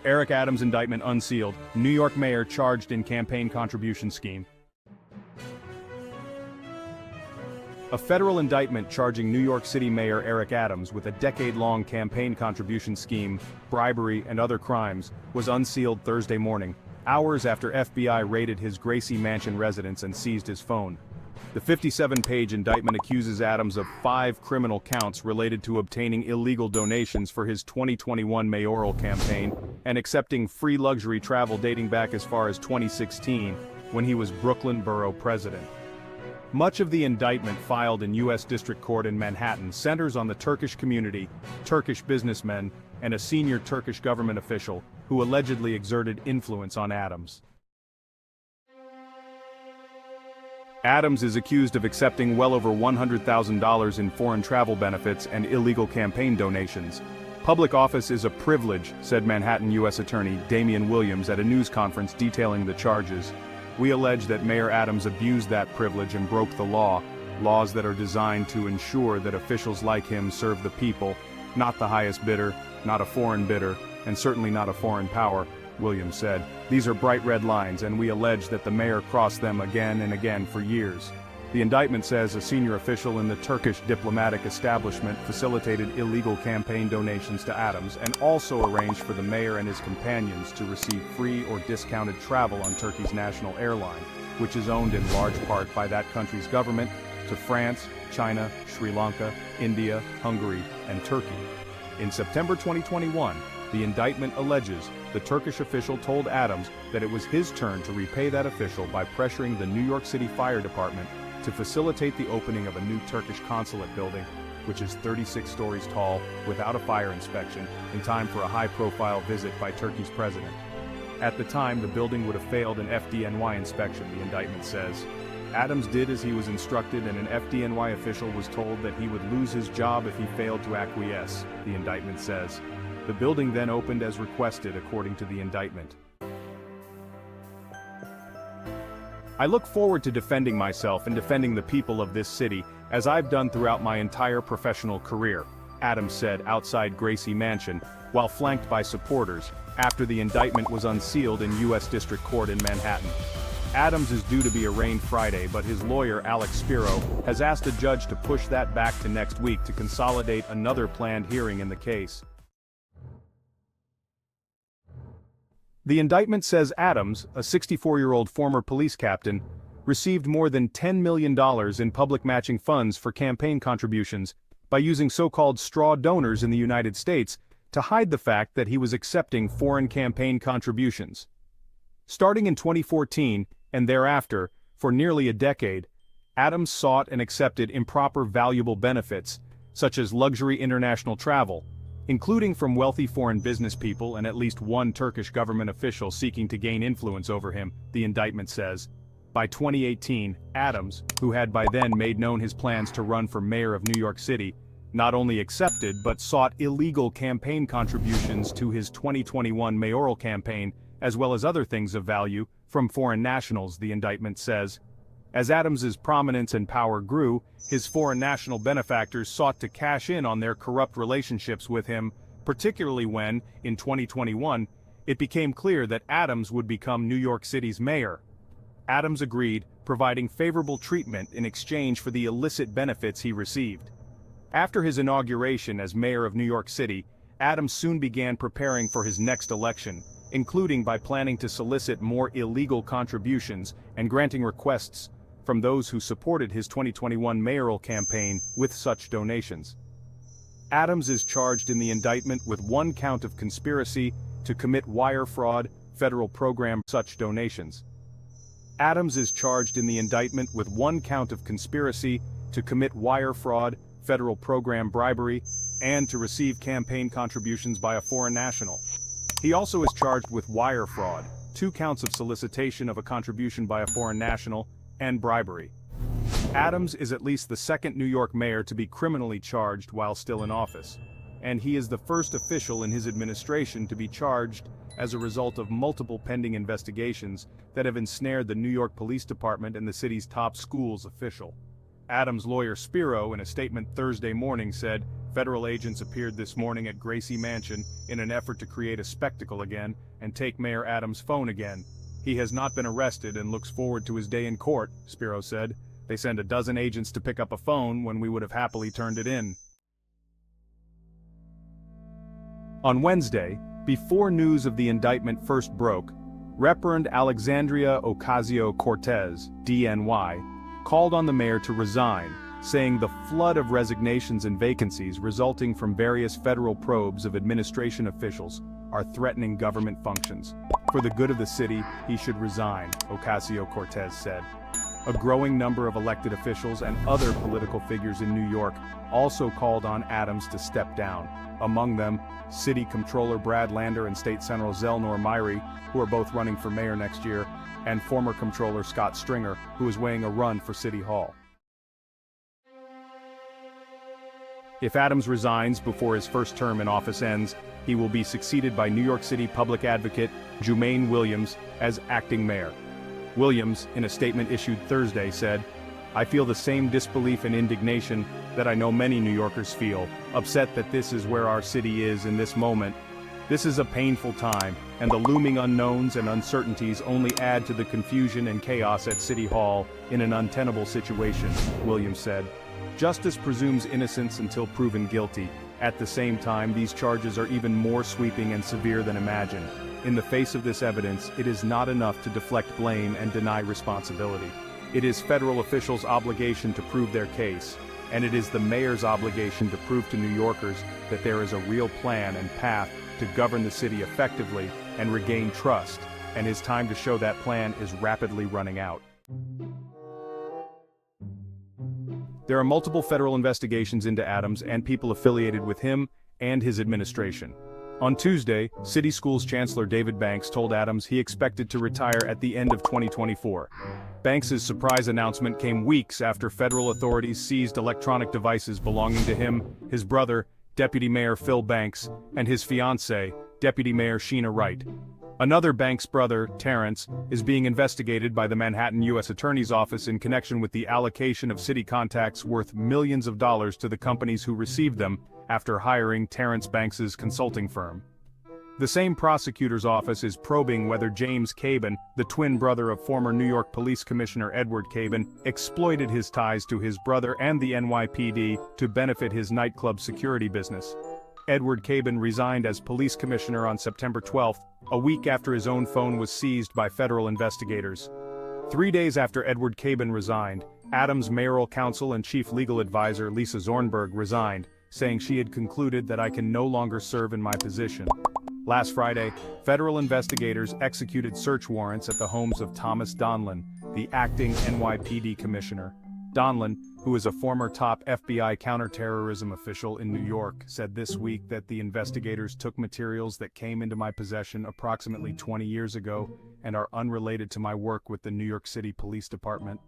Eric Adams indictment unsealed, New York mayor charged in campaign contribution scheme. A federal indictment charging New York City Mayor Eric Adams with a decade-long campaign contribution scheme, bribery, and other crimes was unsealed Thursday morning, hours after FBI raided his Gracie Mansion residence and seized his phone. The 57-page indictment accuses Adams of 5 criminal counts related to obtaining illegal donations for his 2021 mayoral campaign and accepting free luxury travel dating back as far as 2016, when he was Brooklyn borough president. Much of the indictment filed in U.S. District Court in Manhattan centers on the Turkish community, Turkish businessmen, and a senior Turkish government official who allegedly exerted influence on Adams. Adams is accused of accepting well over $100,000 in foreign travel benefits and illegal campaign donations. Public office is a privilege, said Manhattan U.S. Attorney Damien Williams at a news conference detailing the charges. We allege that Mayor Adams abused that privilege and broke the law, laws that are designed to ensure that officials like him serve the people, not the highest bidder, not a foreign bidder, and certainly not a foreign power, Williams said. These are bright red lines, and we allege that the mayor crossed them again and again for years. The indictment says a senior official in the Turkish diplomatic establishment facilitated illegal campaign donations to Adams and also arranged for the mayor and his companions to receive free or discounted travel on Turkey's national airline, which is owned in large part by that country's government, to France, China, Sri Lanka, India, Hungary, and Turkey. In September 2021, the indictment alleges the Turkish official told Adams that it was his turn to repay that official by pressuring the New York City Fire Department to facilitate the opening of a new Turkish consulate building, which is 36 stories tall, without a fire inspection, in time for a high-profile visit by Turkey's president. At the time, the building would have failed an FDNY inspection, the indictment says. Adams did as he was instructed, and an FDNY official was told that he would lose his job if he failed to acquiesce, the indictment says. The building then opened as requested, according to the indictment. I look forward to defending myself and defending the people of this city, as I've done throughout my entire professional career, Adams said outside Gracie Mansion, while flanked by supporters, after the indictment was unsealed in U.S. District Court in Manhattan. Adams is due to be arraigned Friday, but his lawyer, Alex Spiro, has asked a judge to push that back to next week to consolidate another planned hearing in the case. The indictment says Adams, a 64-year-old former police captain, received more than $10 million in public matching funds for campaign contributions by using so-called straw donors in the United States to hide the fact that he was accepting foreign campaign contributions. Starting in 2014, and thereafter, for nearly a decade, Adams sought and accepted improper valuable benefits, such as luxury international travel, including from wealthy foreign business people and at least one Turkish government official seeking to gain influence over him, the indictment says. By 2018, Adams, who had by then made known his plans to run for mayor of New York City, not only accepted but sought illegal campaign contributions to his 2021 mayoral campaign, as well as other things of value, from foreign nationals, the indictment says. As Adams's prominence and power grew, his foreign national benefactors sought to cash in on their corrupt relationships with him, particularly when, in 2021, it became clear that Adams would become New York City's mayor. Adams agreed, providing favorable treatment in exchange for the illicit benefits he received. After his inauguration as mayor of New York City, Adams soon began preparing for his next election, including by planning to solicit more illegal contributions and granting requests from those who supported his 2021 mayoral campaign with such donations. Adams is charged in the indictment with 1 count of conspiracy to commit wire fraud, federal program such donations. Adams is charged in the indictment with 1 count of conspiracy to commit wire fraud, federal program bribery, and to receive campaign contributions by a foreign national. He also is charged with wire fraud, 2 counts of solicitation of a contribution by a foreign national, and bribery. Adams is at least the 2nd New York mayor to be criminally charged while still in office, and he is the first official in his administration to be charged as a result of multiple pending investigations that have ensnared the New York Police Department and the city's top schools official. Adams' lawyer Spiro, in a statement Thursday morning, said, Federal agents appeared this morning at Gracie Mansion in an effort to create a spectacle again and take Mayor Adams' phone again. He has not been arrested and looks forward to his day in court, Spiro said. They send a dozen agents to pick up a phone when we would have happily turned it in. On Wednesday, before news of the indictment first broke, Reverend Alexandria Ocasio-Cortez, DNY, called on the mayor to resign, saying the flood of resignations and vacancies resulting from various federal probes of administration officials are threatening government functions. For the good of the city, he should resign, Ocasio-Cortez said. A growing number of elected officials and other political figures in New York also called on Adams to step down. Among them, City Comptroller Brad Lander and State Senator Zelnor Myrie, who are both running for mayor next year, and former Comptroller Scott Stringer, who is weighing a run for City Hall. If Adams resigns before his first term in office ends, he will be succeeded by New York City Public Advocate Damien Williams as acting mayor. Williams, in a statement issued Thursday, said, "I feel the same disbelief and indignation that I know many New Yorkers feel, upset that this is where our city is in this moment. This is a painful time, and the looming unknowns and uncertainties only add to the confusion and chaos at City Hall in an untenable situation," Williams said. Justice presumes innocence until proven guilty. At the same time, these charges are even more sweeping and severe than imagined. In the face of this evidence, it is not enough to deflect blame and deny responsibility. It is federal officials' obligation to prove their case, and it is the mayor's obligation to prove to New Yorkers that there is a real plan and path to govern the city effectively and regain trust, and his time to show that plan is rapidly running out. There are multiple federal investigations into Adams and people affiliated with him and his administration. On Tuesday, City Schools Chancellor David Banks told Adams he expected to retire at the end of 2024. Banks's surprise announcement came weeks after federal authorities seized electronic devices belonging to him, his brother, Deputy Mayor Phil Banks, and his fiancée, Deputy Mayor Sheena Wright. Another Banks brother, Terrence, is being investigated by the Manhattan U.S. Attorney's Office in connection with the allocation of city contacts worth millions of dollars to the companies who received them after hiring Terrence Banks's consulting firm. The same prosecutor's office is probing whether James Cabin, the twin brother of former New York Police Commissioner Edward Cabin, exploited his ties to his brother and the NYPD to benefit his nightclub security business. Edward Cabin resigned as police commissioner on September 12, a week after his own phone was seized by federal investigators. 3 days after Edward Cabin resigned, Adams' mayoral counsel and chief legal advisor Lisa Zornberg resigned, saying she had concluded that I can no longer serve in my position. Last Friday, federal investigators executed search warrants at the homes of Thomas Donlan, the acting NYPD commissioner. Donlan, who is a former top FBI counterterrorism official in New York, said this week that the investigators took materials that came into my possession approximately 20 years ago and are unrelated to my work with the New York City Police Department.